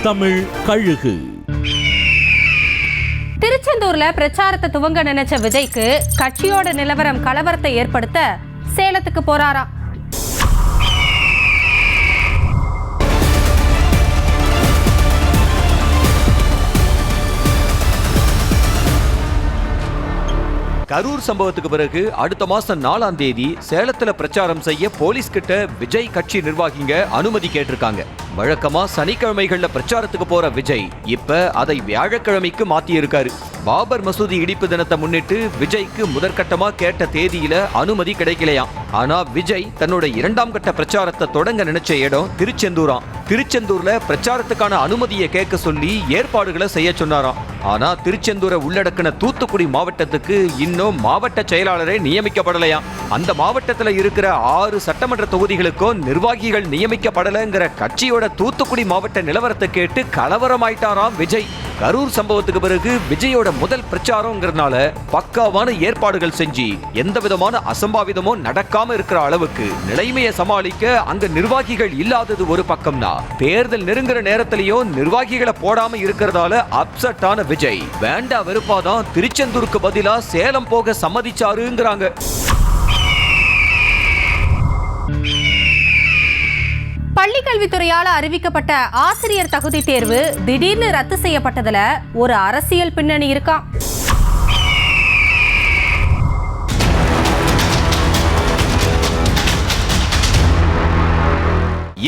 தமிழ் கழுகு. திருச்செந்தூர்ல பிரச்சாரத்தை துவங்க நினைச்ச விஜய்க்கு கட்சியோட நிலவரம் கலவரத்தை ஏற்படுத்த சேலத்துக்கு போறாராம். கரூர் சம்பவத்துக்கு பிறகு அடுத்த மாசம் 4ஆம் தேதி சேலத்துல பிரச்சாரம் செய்ய போலீஸ் கிட்ட விஜய் கட்சி நிர்வாகிங்க அனுமதி கேட்டிருக்காங்க. வழக்கமா சனிக்கிழமைகள்ல பிரச்சாரத்துக்கு போற விஜய் இப்ப அதை வியாழக்கிழமைக்கு மாத்தி இருக்காரு. பாபர் மசூதி இடிப்பு தினத்தை முன்னிட்டு விஜய்க்கு முதற்கட்டமா கேட்ட தேதியில அனுமதி கிடைக்கலையாம். ஆனா விஜய் தன்னோட 2ஆம் கட்ட பிரச்சாரத்தை தொடங்க நினைச்ச இடம் திருச்செந்தூராம். திருச்செந்தூர்ல பிரச்சாரத்துக்கான அனுமதியை கேட்க சொல்லி ஏற்பாடுகளை செய்ய சொன்னாராம். ஆனா திருச்செந்தூரை உள்ளடக்கின தூத்துக்குடி மாவட்டத்துக்கு இன்னும் மாவட்ட செயலாளரே நியமிக்கப்படலையாம். அந்த மாவட்டத்துல இருக்கிற 6 சட்டமன்ற தொகுதிகளுக்கும் நிர்வாகிகள் நியமிக்கப்படலைங்கிற கட்சியோட தூத்துக்குடி மாவட்ட நிலவரத்தை கேட்டு கலவரமாயிட்டாராம் விஜய். கரூர் சம்பவத்துக்கு பிறகு விஜயோட முதல் பிரச்சாரம்ங்கிறதுனால பக்காவான ஏற்பாடுகள் செஞ்சு எந்த விதமான அசம்பாவிதமும் நடக்காம இருக்கிற அளவுக்கு நிலைமையை சமாளிக்க அங்க நிர்வாகிகள் இல்லாதது ஒரு பக்கம்னா, தேர்தல் நெருங்குற நேரத்திலையும் நிர்வாகிகளை போடாம இருக்கிறதால அப்செட்டான விஜய் வேண்டா வெறுப்பாதான் திருச்செந்தூருக்கு பதிலா சேலம் போக சம்மதிச்சாருங்கிறாங்க. பள்ளிக்கல்வித்துறையால அறிவிக்கப்பட்ட ஆசிரியர் தகுதி தேர்வு திடீர்னு ரத்து செய்யப்பட்டதுல ஒரு அரசியல் பின்னணி இருக்காம்.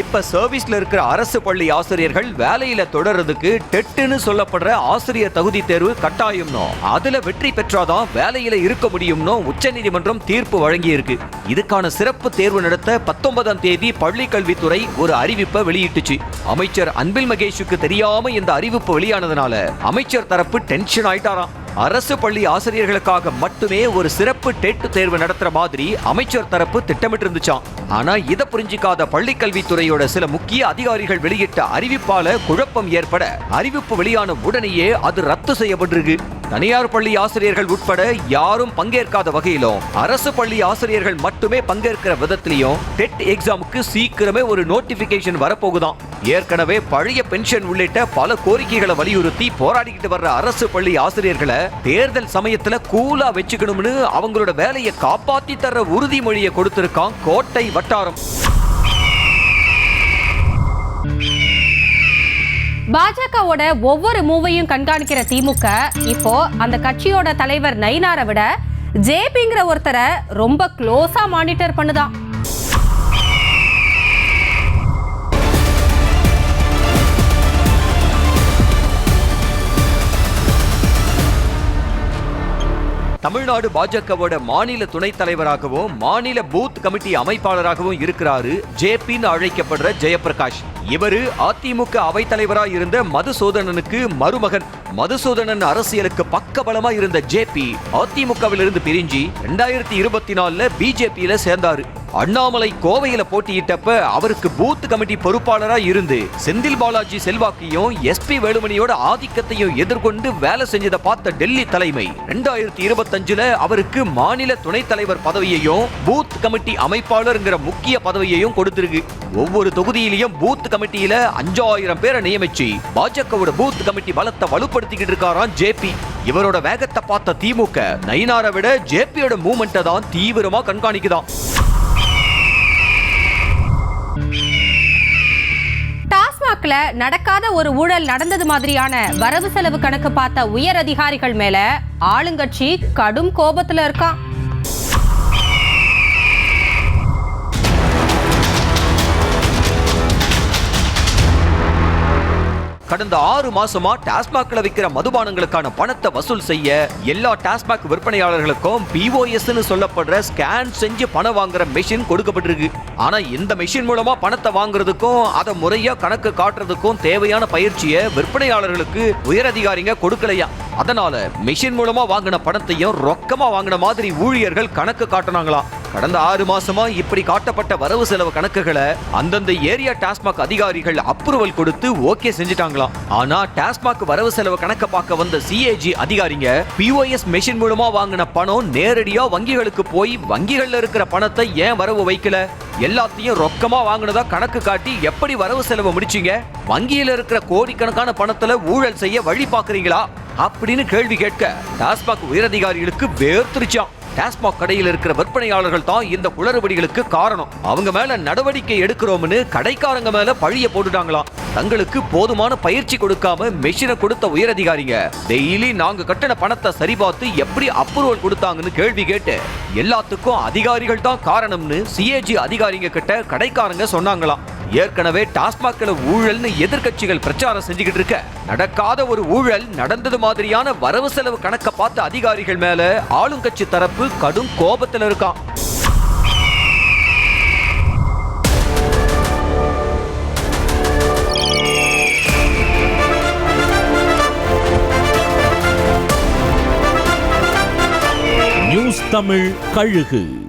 இப்ப சர்வீஸ்ல இருக்கிற அரசு பள்ளி ஆசிரியர்கள் வேலையில தொடர்றதுக்கு டெட்னு சொல்லப்படுற ஆசிரியர் தகுதி தேர்வு கட்டாயம்னோ, அதுல வெற்றி பெற்றாதான் வேலையில இருக்க முடியும்னோ உச்சநீதிமன்றம் தீர்ப்பு வழங்கி இருக்கு. இதுக்கான சிறப்பு தேர்வு நடத்த 19ஆம் தேதி பள்ளி கல்வித்துறை ஒரு அறிவிப்பை வெளியிட்டுச்சு. அமைச்சர் அன்பில் மகேஷுக்கு தெரியாம இந்த அறிவிப்பு வெளியானதுனால அமைச்சர் தரப்பு டென்ஷன் ஆயிட்டாராம். அரசு பள்ளி ஆசிரியர்களுக்காக மட்டுமே ஒரு சிறப்பு டெட் தேர்வு நடத்துற மாதிரி அமைச்சர் தரப்பு திட்டமிட்டு இருந்துச்சாம். ஆனா இதை புரிஞ்சிக்காத பள்ளிக்கல்வித்துறையோட சில முக்கிய அதிகாரிகள் வெளியிட்ட அறிவிப்பால குழப்பம் ஏற்பட அறிவிப்பு வெளியான உடனேயே அது ரத்து செய்யப்பட்டிருக்கு. தனியார் பள்ளி ஆசிரியர்கள் உட்பட யாரும் பங்கேற்காத வகையிலும் அரசு பள்ளி ஆசிரியர்கள் மட்டுமே பங்கேற்கிற விதத்திலையும் டெட் எக்ஸாமுக்கு சீக்கிரமே ஒரு நோட்டிபிகேஷன் வரப்போகுதாம். ஏற்கனவே பழைய பென்ஷன் உள்ளிட்ட பல கோரிக்கைகளை வலியுறுத்தி போராடிக்கிட்டு வர்ற அரசு பள்ளி ஆசிரியர்களை தேர்தல் சமயத்துல கூலா வச்சுக்கணும்னு அவங்களோட வேலையை காப்பாத்தி தர்ற உறுதிமொழியை கொடுத்திருக்கான் கோட்டை வட்டாரம். பாஜகவோட ஒவ்வொரு மூவையும் கண்காணிக்கிற திமுக இப்போ அந்த கட்சியோட தலைவர் நயினாரை விட ஜேபிங்கிற ஒருத்தரை ரொம்ப க்ளோஸா மானிட்டர் பண்ணுதான். தமிழ்நாடு பாஜகவோட மாநில துணைத் தலைவராகவும் மாநில பூத் கமிட்டி அமைப்பாளராகவும் இருக்கிறாரு ஜேபின்னு அழைக்கப்படுற ஜெயபிரகாஷ். இவரு அதிமுக அவைத்தலைவராக இருந்த மதுசூதனனுக்கு மருமகன். மதுசூதனன் அரசியலுக்கு பக்கபலமா இருந்த ஜேபி அதிமுகவிலிருந்து பிரிஞ்சு 2024 பிஜேபியில சேர்ந்தாரு. அண்ணாமலை கோவையில போட்டியிட்டப்ப அவருக்கு பூத் கமிட்டி பொறுப்பாளரா இருந்து செந்தில் பாலாஜி செல்வாக்கையும் எஸ்பி வேலுமணியோட ஆதிக்கத்தையும் எதிர்கொண்டு வேலை செஞ்சதை பார்த்த டெல்லி தலைமை 2025 அவருக்கு மாநில துணைத் தலைவர் பதவியையும் பூத் கமிட்டி அமைப்பாளர்ங்கிற முக்கிய பதவியையும் கொடுத்திருக்கு. ஒவ்வொரு தொகுதியிலையும் பூத் கமிட்டியில 5000 பேரை நியமிச்சு பாஜகவோட பூத் கமிட்டி பலத்தை வலுப்படுத்திக்கிட்டு இருக்காராம் ஜேபி. இவரோட வேகத்தை பார்த்த திமுக நயினாரை விட ஜேபியோட மூவ்மெண்ட்டை தான் தீவிரமா கண்காணிக்குதான். டாஸ்மாக்ல நடக்காத ஒரு ஊழல் நடந்தது மாதிரியான வரவு செலவு கணக்கு பார்த்த உயர் அதிகாரிகள் மேல ஆளுங்கட்சி கடும் கோபத்துல இருக்கான். கடந்த 6 மாசமா டாஸ்மாக்ல விற்கிற மதுபானங்களுக்கான பணத்தை வசூல் செய்ய எல்லா டாஸ்மாக் விற்பனையாளர்களுக்கும் பிஓஎஸ்ன்னு சொல்லப்படுற ஸ்கேன் செஞ்சு பணம் வாங்குற மெஷின் கொடுக்கப்பட்டிருக்கு. ஆனா இந்த மெஷின் மூலமா பணத்தை வாங்குறதுக்கும் அதை முறையா கணக்கு காட்டுறதுக்கும் தேவையான பயிற்சியை விற்பனையாளர்களுக்கு உயர் அதிகாரிங்க கொடுக்கலையா. அதனால மெஷின் மூலமா வாங்கின பணத்தையும் ரொக்கமா வாங்கின மாதிரி ஊழியர்கள் கணக்கு காட்டினாங்களாம். கடந்த 6 மாசமா இப்படி காட்டப்பட்ட வரவு செலவு கணக்குகளை அந்தந்த ஏரியா டாஸ்மாக் அதிகாரிகள் அப்ரூவல் கொடுத்து ஓகே செஞ்சுட்டாங்களாம். ஆனா டாஸ்மாக் வரவு செலவு கணக்க பார்க்க வந்த சிஏஜி அதிகாரிங்க பிஓஎஸ் மெஷின் மூலமா வாங்கின பணம் நேரடியா வங்கிகளுக்கு போய் வங்கிகள்ல இருக்கிற பணத்தை ஏன் வரவு வைக்கல? எல்லாத்தையும் ரொக்கமா வாங்கினதா கணக்கு காட்டி எப்படி வரவு செலவு முடிச்சீங்க? வங்கியில இருக்கிற கோடிக்கணக்கான பணத்துல ஊழல் செய்ய வழி பாக்குறீங்களா அப்படின்னு கேள்வி கேட்க டாஸ்மாக் உயரதிகாரிகளுக்கு வேர்த்திருச்சாம். டாஸ்மாக் கடையில் இருக்கிற விற்பனையாளர்கள் தான் இந்த குளறுபடிகளுக்கு காரணம். அவங்க மேல நடவடிக்கை எடுக்கிறோம்னு கடைக்காரங்க மேல பழிய போட்டுட்டாங்களாம். தங்களுக்கு போதுமான பயிற்சி கொடுக்காம மெஷினை கொடுத்த உயரதிகாரிங்க டெய்லி நாங்க கட்டின பணத்தை சரிபார்த்து எப்படி அப்ரூவல் கொடுத்தாங்கன்னு கேள்வி கேட்டு எல்லாத்துக்கும் அதிகாரிகள் தான் காரணம்னு சிஏஜி அதிகாரிங்க கிட்ட கடைக்காரங்க சொன்னாங்களாம். ஏற்கனவே டாஸ்மாக்ல ஊழல்னு எதிர்க்கட்சிகள் பிரச்சாரம் செஞ்சுக்கிட்டு இருக்க, நடக்காத ஒரு ஊழல் நடந்தது மாதிரியான வரவு செலவு கணக்க பார்த்த அதிகாரிகள் மேல ஆளுங்கட்சி தரப்பு கடும் கோபத்துல இருக்கான். நியூஸ் தமிழ் கழுகு.